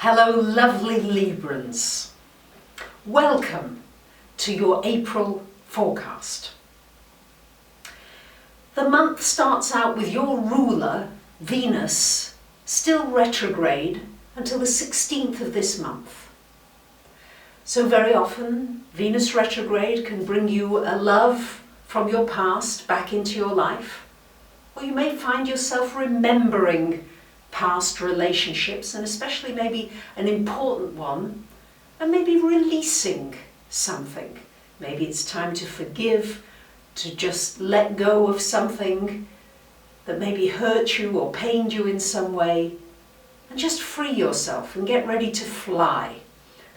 Hello lovely Librans. Welcome to your April forecast. The month starts out with your ruler, Venus, still retrograde until the 16th of this month. So very often Venus retrograde can bring you a love from your past back into your life, or you may find yourself remembering past relationships, and especially maybe an important one, and maybe releasing something. Maybe it's time to forgive, to just let go of something that maybe hurt you or pained you in some way, and just free yourself and get ready to fly.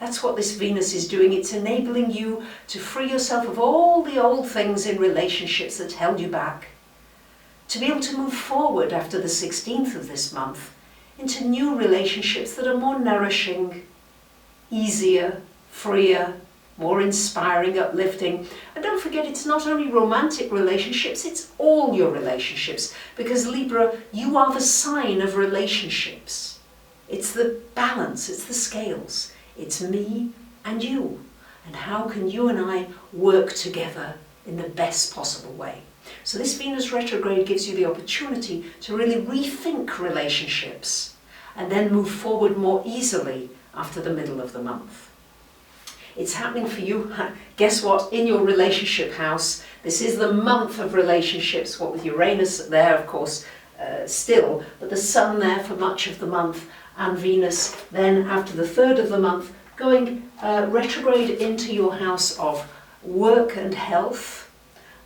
That's what this Venus is doing. It's enabling you to free yourself of all the old things in relationships that held you back, to be able to move forward after the 16th of this month into new relationships that are more nourishing, easier, freer, more inspiring, uplifting. And don't forget, it's not only romantic relationships, it's all your relationships. Because Libra, you are the sign of relationships. It's the balance, it's the scales. It's me and you. And how can you and I work together in the best possible way? So this Venus retrograde gives you the opportunity to really rethink relationships and then move forward more easily after the middle of the month. It's happening for you, guess what, in your relationship house. This is the month of relationships, what with Uranus there, of course, still, but the Sun there for much of the month, and Venus then after the 3rd of the month going retrograde into your house of work and health.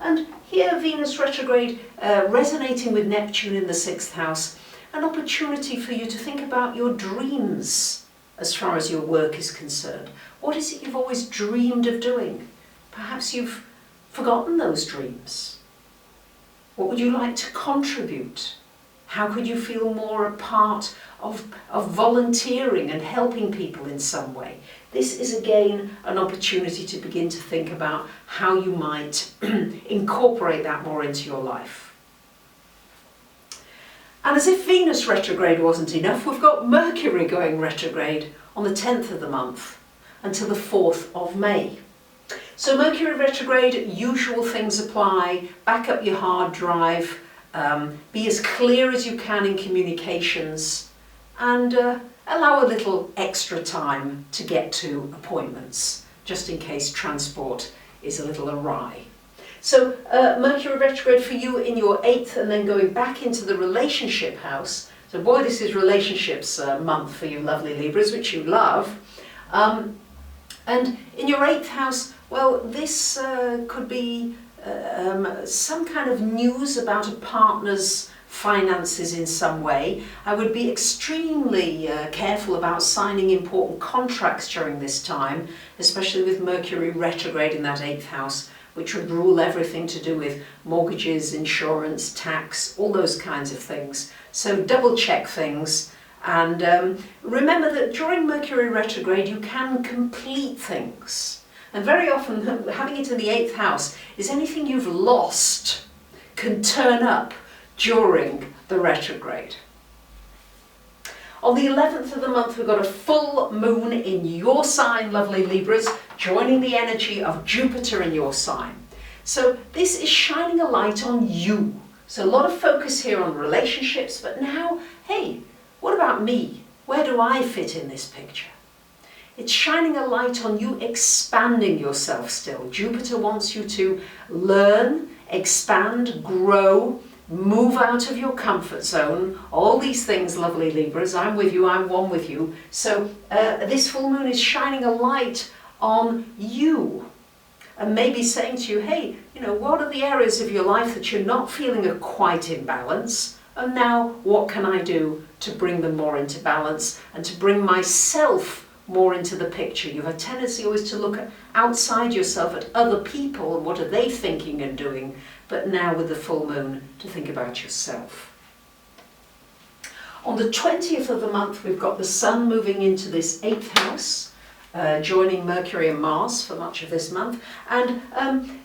And here Venus retrograde resonating with Neptune in the 6th house, an opportunity for you to think about your dreams as far as your work is concerned. What is it you've always dreamed of doing? Perhaps you've forgotten those dreams. What would you like to contribute? How could you feel more a part of volunteering and helping people in some way? This is again an opportunity to begin to think about how you might incorporate that more into your life. And as if Venus retrograde wasn't enough, we've got Mercury going retrograde on the 10th of the month until the 4th of May. So Mercury retrograde, usual things apply, back up your hard drive, be as clear as you can in communications, and allow a little extra time to get to appointments, just in case transport is a little awry. So Mercury retrograde for you in your 8th, and then going back into the relationship house. So boy, this is relationships month for you lovely Libras, which you love. And in your 8th house, well, this could be some kind of news about a partner's finances in some way. I would be extremely careful about signing important contracts during this time, especially with Mercury retrograde in that 8th house, which would rule everything to do with mortgages, insurance, tax, all those kinds of things. So double check things, and remember that during Mercury retrograde you can complete things. And very often having it in the 8th house is anything you've lost can turn up during the retrograde. On the 11th of the month we've got a full moon in your sign, lovely Libras, joining the energy of Jupiter in your sign. So this is shining a light on you. So a lot of focus here on relationships, but now, hey, what about me? Where do I fit in this picture? It's shining a light on you expanding yourself still. Jupiter wants you to learn, expand, grow, move out of your comfort zone, all these things, lovely Libras. I'm with you, I'm one with you. So this full moon is shining a light on you and maybe saying to you, hey, you know, what are the areas of your life that you're not feeling are quite in balance? And now what can I do to bring them more into balance and to bring myself more into the picture? You have a tendency always to look outside yourself at other people and what are they thinking and doing, but now with the full moon to think about yourself. On the 20th of the month we've got the Sun moving into this 8th house, joining Mercury and Mars for much of this month, and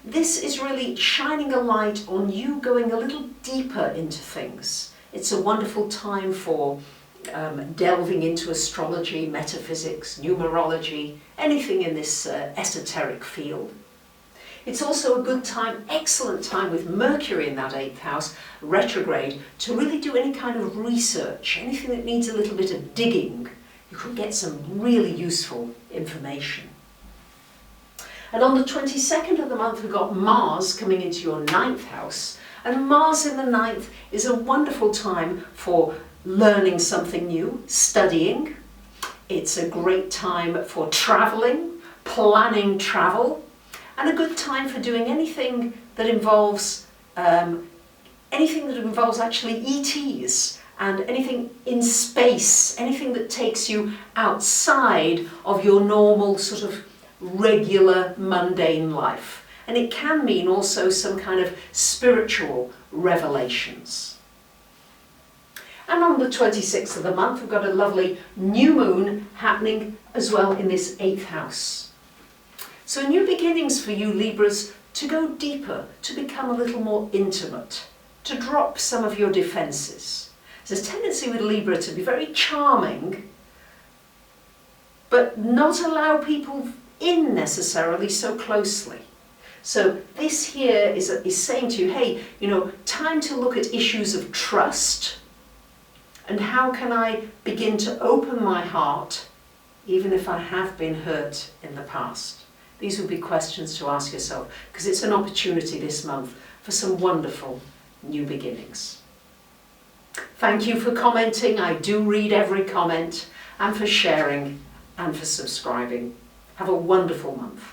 this is really shining a light on you going a little deeper into things. It's a wonderful time for delving into astrology, metaphysics, numerology, anything in this esoteric field. It's also a good time, excellent time with Mercury in that 8th house, retrograde, to really do any kind of research, anything that needs a little bit of digging. You could get some really useful information. And on the 22nd of the month, we've got Mars coming into your 9th house. And Mars in the 9th is a wonderful time for learning something new, studying. It's a great time for travelling, planning travel, and a good time for doing anything that involves actually ETs and anything in space, anything that takes you outside of your normal sort of regular mundane life. And it can mean also some kind of spiritual revelations. And on the 26th of the month, we've got a lovely new moon happening as well in this 8th house. So new beginnings for you Libras, to go deeper, to become a little more intimate, to drop some of your defences. There's a tendency with Libra to be very charming, but not allow people in necessarily so closely. So this here is saying to you, hey, time to look at issues of trust, and how can I begin to open my heart, even if I have been hurt in the past? These would be questions to ask yourself, because it's an opportunity this month for some wonderful new beginnings. Thank you for commenting. I do read every comment, and for sharing and for subscribing. Have a wonderful month.